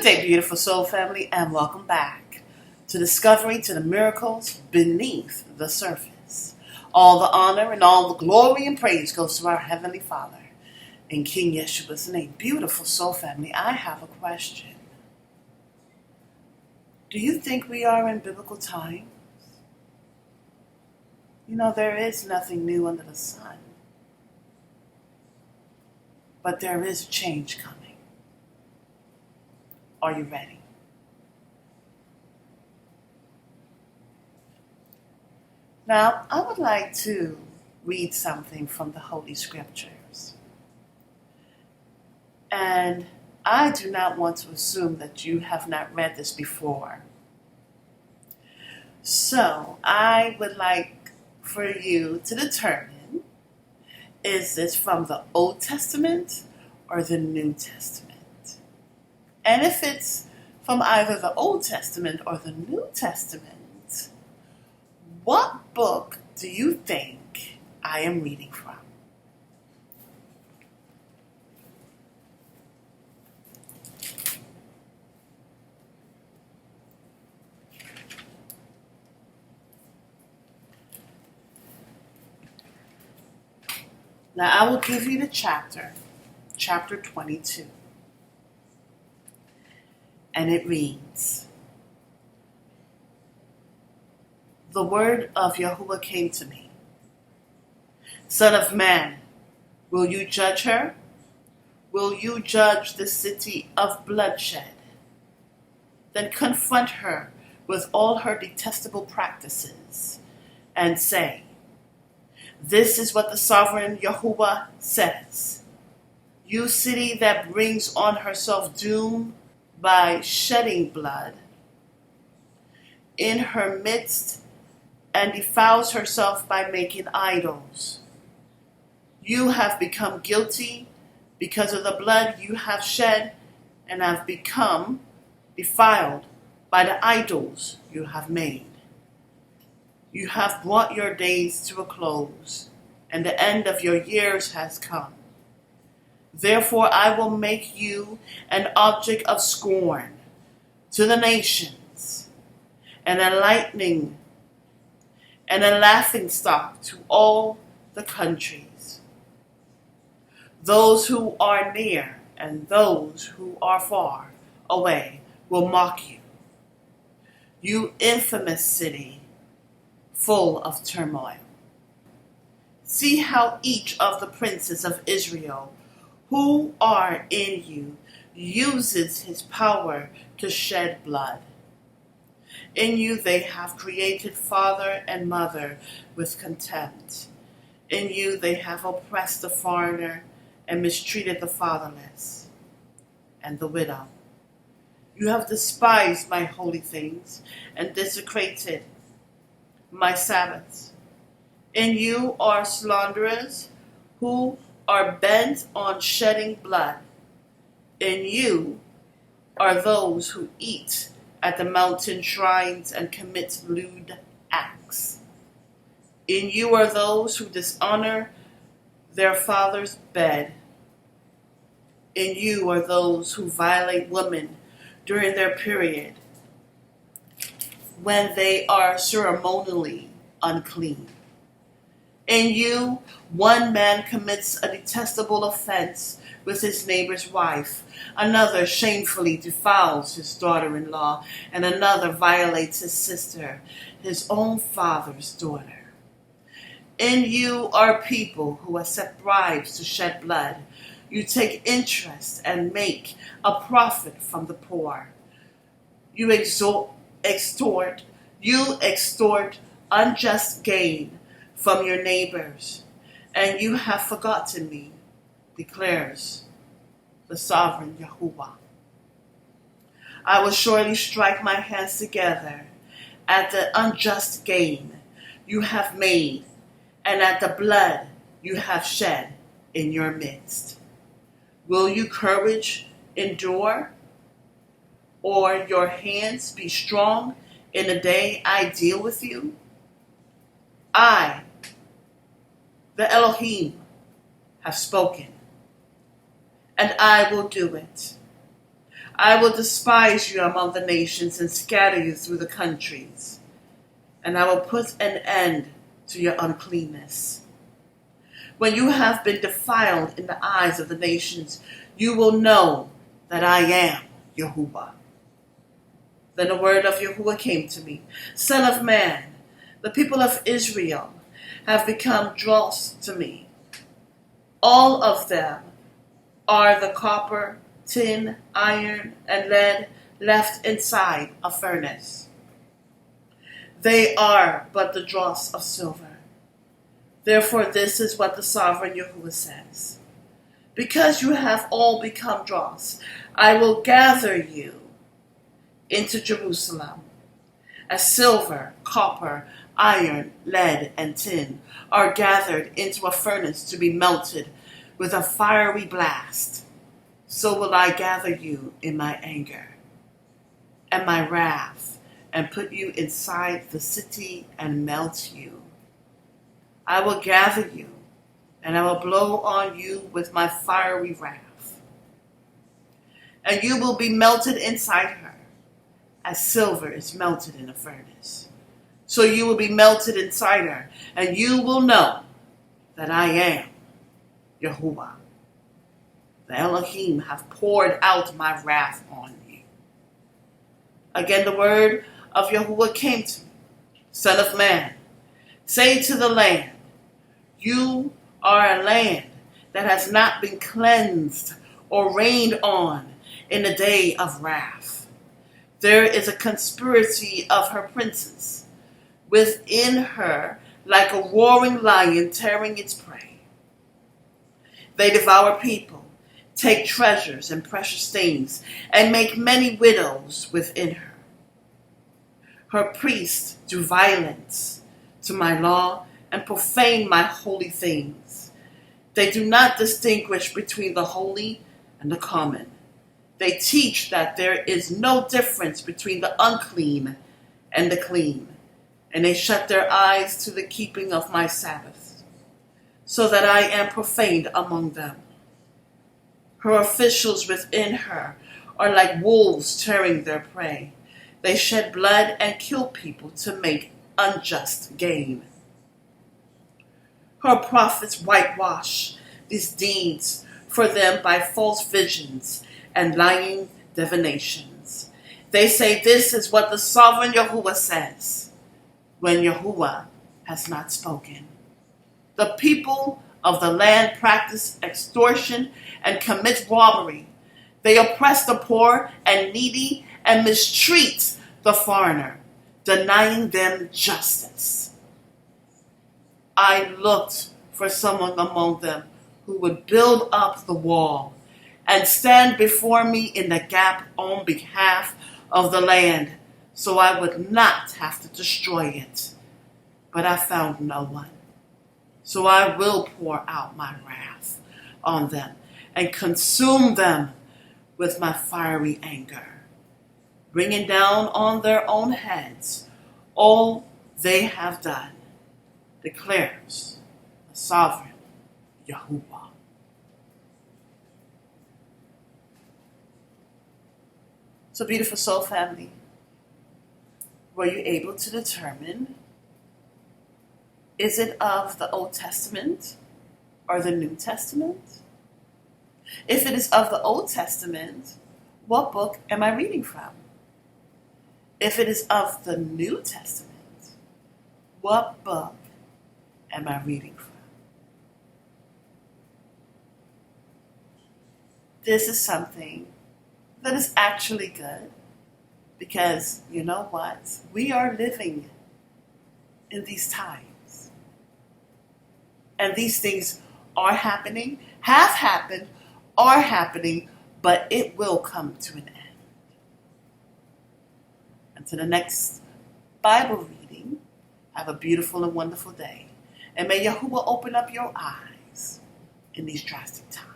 day, beautiful soul family, and welcome back to Discovery to the Miracles Beneath the Surface. All the honor and all the glory and praise goes to our Heavenly Father in King Yeshua's name. Beautiful soul family, I have a question. Do you think we are in biblical times? You know, there is nothing new under the sun. But there is a change coming. Are you ready? Now, I would like to read something from the Holy Scriptures. And I do not want to assume that you have not read this before. So, I would like for you to determine, is this from the Old Testament or the New Testament? And if it's from either the Old Testament or the New Testament, what book do you think I am reading from? Now I will give you the chapter 22. And it reads, "The word of Yahuwah came to me. Son of man, will you judge her? Will you judge the city of bloodshed? Then confront her with all her detestable practices and say, this is what the sovereign Yahuwah says. You city that brings on herself doom by shedding blood in her midst and defiles herself by making idols. You have become guilty because of the blood you have shed and have become defiled by the idols you have made. You have brought your days to a close, and the end of your years has come. Therefore I will make you an object of scorn to the nations, and a lightning and a laughingstock to all the countries. Those who are near and those who are far away will mock you. You infamous city, full of turmoil. See how each of the princes of Israel who are in you uses his power to shed blood. In you they have created father and mother with contempt. In you they have oppressed the foreigner and mistreated the fatherless and the widow. You have despised my holy things and desecrated my Sabbaths. In you are slanderers who are bent on shedding blood. In you are those who eat at the mountain shrines and commit lewd acts. In you are those who dishonor their father's bed. In you are those who violate women during their period, when they are ceremonially unclean. In you, one man commits a detestable offense with his neighbor's wife, another shamefully defiles his daughter-in-law, and another violates his sister, his own father's daughter. In you are people who accept bribes to shed blood. You take interest and make a profit from the poor. You extort unjust gain from your neighbors, and you have forgotten me, declares the sovereign Yahuwah. I will surely strike my hands together at the unjust gain you have made and at the blood you have shed in your midst. Will you courage endure, or your hands be strong in the day I deal with you? I, the Elohim, have spoken, and I will do it. I will despise you among the nations and scatter you through the countries. And I will put an end to your uncleanness. When you have been defiled in the eyes of the nations, you will know that I am Yahuwah. Then the word of Yahuwah came to me. Son of man, the people of Israel have become dross to me. All of them are the copper, tin, iron, and lead left inside a furnace. They are but the dross of silver. Therefore, this is what the sovereign Yahuwah says. Because you have all become dross, I will gather you into Jerusalem, as silver, copper, iron, lead, and tin are gathered into a furnace to be melted with a fiery blast. So will I gather you in my anger and my wrath, and put you inside the city and melt you. I will gather you, and I will blow on you with my fiery wrath. And you will be melted inside her, as silver is melted in a furnace. So you will be melted inside her, and you will know that I am Yahuwah. The Elohim have poured out my wrath on you. Again, the word of Yahuwah came to me. Son of man, say to the land, you are a land that has not been cleansed or rained on in the day of wrath. There is a conspiracy of her princes within her, like a roaring lion tearing its prey. They devour people, take treasures and precious things, and make many widows within her. Her priests do violence to my law and profane my holy things. They do not distinguish between the holy and the common. They teach that there is no difference between the unclean and the clean, and they shut their eyes to the keeping of my Sabbaths, so that I am profaned among them. Her officials within her are like wolves tearing their prey. They shed blood and kill people to make unjust gain. Her prophets whitewash these deeds for them by false visions and lying divinations. They say this is what the sovereign Yahuwah says, when Yahuwah has not spoken. The people of the land practice extortion and commit robbery. They oppress the poor and needy and mistreat the foreigner, denying them justice. I looked for someone among them who would build up the wall and stand before me in the gap on behalf of the land, so I would not have to destroy it. But I found no one. So I will pour out my wrath on them and consume them with my fiery anger, bringing down on their own heads all they have done, declares the sovereign Yahuwah. So, beautiful soul family, were you able to determine, is it of the Old Testament or the New Testament? If it is of the Old Testament, what book am I reading from? If it is of the New Testament, what book am I reading from? This is something that is actually good, because you know what? We are living in these times. And these things are happening, have happened, are happening, but it will come to an end. Until the next Bible reading, have a beautiful and wonderful day. And may Yahuwah open up your eyes in these drastic times.